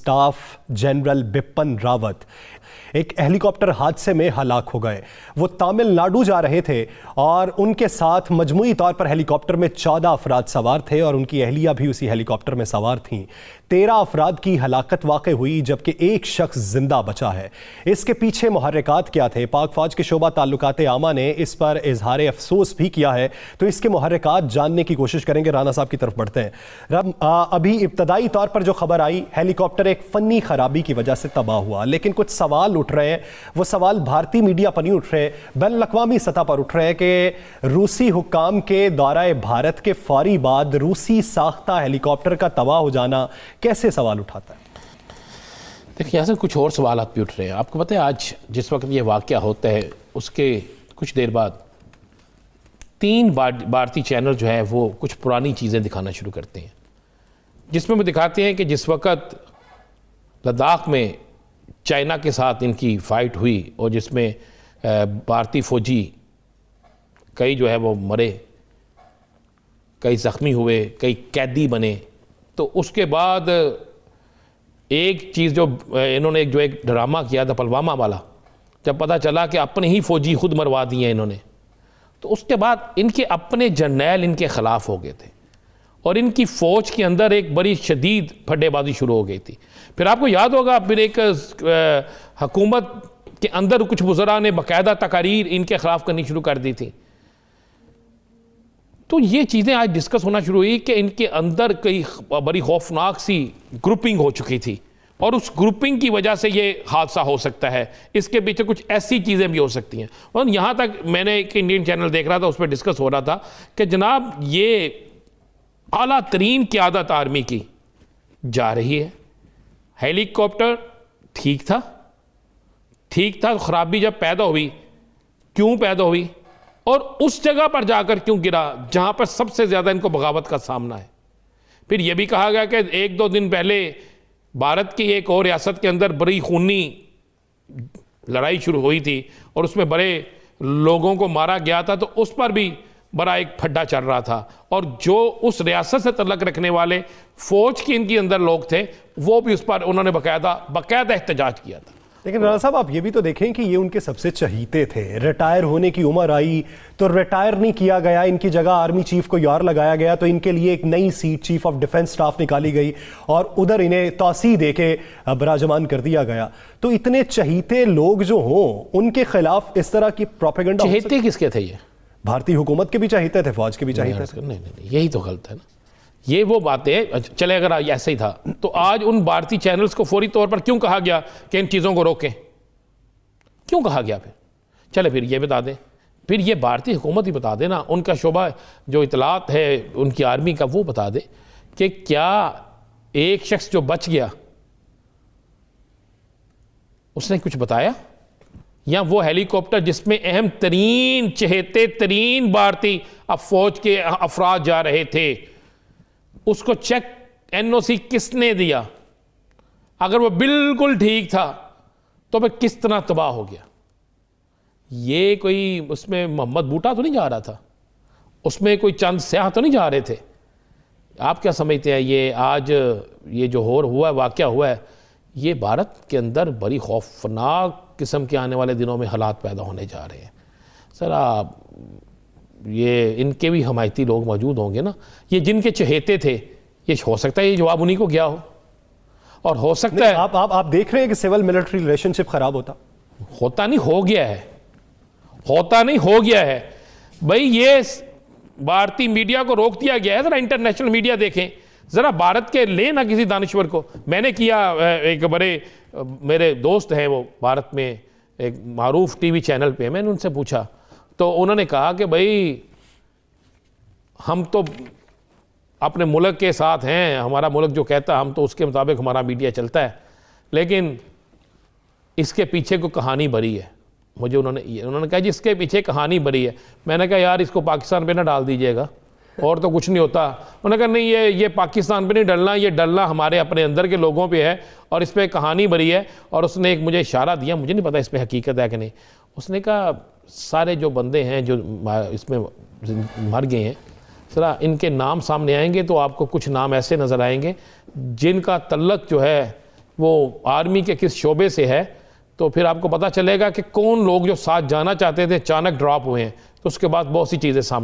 Staff general Bipin Rawat एक helicopter हादसे में हलाक हो गए। वो तमिलनाडु जा रहे थे और उनके साथ मजमूई तौर पर हेलीकॉप्टर में 14 अफराद सवार थे और उनकी अहलिया भी उसी हेलीकॉप्टर में सवार थीं। 13 अफराद की हलाकत वाक़ हुई जबकि एक शख्स जिंदा बचा है। इसके पीछे मुहर्रिकात क्या थे? पाक फौज के शोबा ताल्लुकात आमा ने इस पर इजहार अफसोस भी किया है, तो इसके मुहर्रिकात जानने की कोशिश करेंगे। राना साहब की तरफ बढ़ते हैं। अभी इब्तदाई तौर पर जो खबर आई, हेलीकॉप्टर एक फनी खराबी की वजह से तबाह हुआ, लेकिन कुछ सवाल उठ रहे हैं। वो सवाल भारतीय मीडिया पर नहीं उठ रहे, बैनुल अक़वामी सतह पर उठ रहे हैं कि रूसी हुक्काम के दौराए भारत के फौरी बाद रूसी साख्ता हेलीकॉप्टर का तबाह हो जाना कैसे सवाल उठाता है? देखिए, यहाँ से कुछ और सवाल भी उठ रहे हैं। आपको पता है, आज जिस वक्त ये वाक़या होता है उसके कुछ देर बाद 3 भारतीय चैनल जो है वो कुछ पुरानी चीज़ें दिखाना शुरू करते हैं, जिसमें वो दिखाते हैं कि जिस वक्त लद्दाख में चाइना के साथ इनकी फ़ाइट हुई और जिसमें भारतीय फ़ौजी कई जो है वो मरे, कई ज़ख्मी हुए, कई कैदी बने, तो उसके बाद एक चीज़ जो इन्होंने एक ड्रामा किया था पुलवामा वाला, जब पता चला कि अपने ही फ़ौजी खुद मरवा दिए इन्होंने, तो उसके बाद इनके अपने जर्नैल इनके ख़िलाफ़ हो गए थे और इनकी फ़ौज के अंदर एक बड़ी शदीद फड्डेबाजी शुरू हो गई थी। फिर आपको याद होगा, फिर एक हुकूमत के अंदर कुछ वज़रा ने बाकायदा तकारीर इनके ख़िलाफ़ करनी शुरू कर दी थी। तो ये चीज़ें आज डिस्कस होना शुरू हुई कि इनके अंदर कई बड़ी खौफनाक सी ग्रुपिंग हो चुकी थी और उस ग्रुपिंग की वजह से ये हादसा हो सकता है। इसके पीछे कुछ ऐसी चीज़ें भी हो सकती हैं। और यहाँ तक मैंने एक इंडियन चैनल देख रहा था, उस पर डिस्कस हो रहा था कि जनाब ये आला तरीन क़यादत आर्मी की जा रही है, हेलीकॉप्टर ठीक था तो ख़राबी जब पैदा हुई, क्यों पैदा हुई और उस जगह पर जाकर क्यों गिरा जहाँ पर सबसे ज़्यादा इनको बगावत का सामना है। फिर यह भी कहा गया कि 1-2 दिन पहले भारत की एक और रियासत के अंदर बड़ी खूनी लड़ाई शुरू हुई थी और उसमें बड़े लोगों को मारा गया था, तो उस पर भी बड़ा एक फड्डा चल रहा था और जो उस रियासत से तल्लक रखने वाले फ़ौज के इनके अंदर लोग थे वो भी उस पर उन्होंने बाकायदा एहतजाज किया था। लेकिन राणा साहब, आप ये भी तो देखें कि ये उनके सबसे चहीते थे। रिटायर होने की उम्र आई तो रिटायर नहीं किया गया, इनकी जगह आर्मी चीफ को यार लगाया गया, तो इनके लिए एक नई seat chief of defence staff निकाली गई और उधर इन्हें तौसीह दे के बराजमान कर दिया गया। तो इतने चहीते लोग जो हों उनके खिलाफ इस तरह की प्रोपेगेंडा। चहीते किसके थे? ये भारतीय हुकूमत के भी चाहते थे, फौज के भी चाहते थे। नहीं, यही तो गलत है ना। ये वो बातें चले, अगर ऐसा ही था तो आज उन भारतीय चैनल्स को फौरी तौर पर क्यों कहा गया कि इन चीज़ों को रोकें? क्यों कहा गया? फिर चले फिर ये बता दें, फिर ये भारतीय हुकूमत ही बता देना, उनका शोबा जो इतलात है उनकी आर्मी का, वो बता दे कि क्या एक शख्स जो बच गया उसने कुछ बताया, या वो हेलीकॉप्टर जिसमें अहम तरीन चहेते तरीन भारतीय फौज के अफराद जा रहे थे, उसको चेक NOC किसने दिया? अगर वो बिल्कुल ठीक था तो फिर किस तरह तबाह हो गया? ये कोई उसमें मोहम्मद बूटा तो नहीं जा रहा था, उसमें कोई चंद स्याह तो नहीं जा रहे थे। आप क्या समझते हैं ये आज ये जो हुआ है, वाक़या हुआ है, ये भारत के अंदर बड़ी खौफनाक किस्म के आने वाले दिनों में हालात पैदा होने जा रहे हैं। सर ये इनके भी हमायती लोग मौजूद होंगे ना, ये जिनके चहेते थे, ये हो सकता है ये जवाब उन्हीं को गया हो, और हो सकता है आप देख रहे हैं कि सिविल मिलिट्री रिलेशनशिप खराब होता नहीं, हो गया है, होता नहीं हो गया है भाई। ये भारतीय मीडिया को रोक दिया गया है। जरा इंटरनेशनल मीडिया देखें, ज़रा भारत के ले ना किसी दानिश्वर को। मैंने किया, एक बड़े मेरे दोस्त हैं वो भारत में एक मारूफ टीवी चैनल पे, मैंने उनसे पूछा तो उन्होंने कहा कि भाई हम तो अपने मुल्क के साथ हैं, हमारा मुल्क जो कहता है हम तो उसके मुताबिक हमारा मीडिया चलता है, लेकिन इसके पीछे को कहानी भरी है। मुझे उन्होंने कहा जी इसके पीछे कहानी भरी है। मैंने कहा यार इसको पाकिस्तान पे ना डाल दीजिएगा, और तो कुछ नहीं होता। उन्होंने कहा नहीं, ये पाकिस्तान पे नहीं डलना, ये डलना हमारे अपने अंदर के लोगों पे है और इस पर कहानी भरी है। और उसने एक मुझे इशारा दिया, मुझे नहीं पता इस पर हकीकत है कि नहीं। उसने कहा सारे जो बंदे हैं जो इसमें मर गए हैं, जरा इनके नाम सामने आएंगे तो आपको कुछ नाम ऐसे नज़र आएंगे जिनका तल्लक जो है वो आर्मी के किस शोबे से है, तो फिर आपको पता चलेगा कि कौन लोग जो साथ जाना चाहते थे अचानक ड्रॉप हुए हैं। तो उसके बाद बहुत सी चीज़ें सामने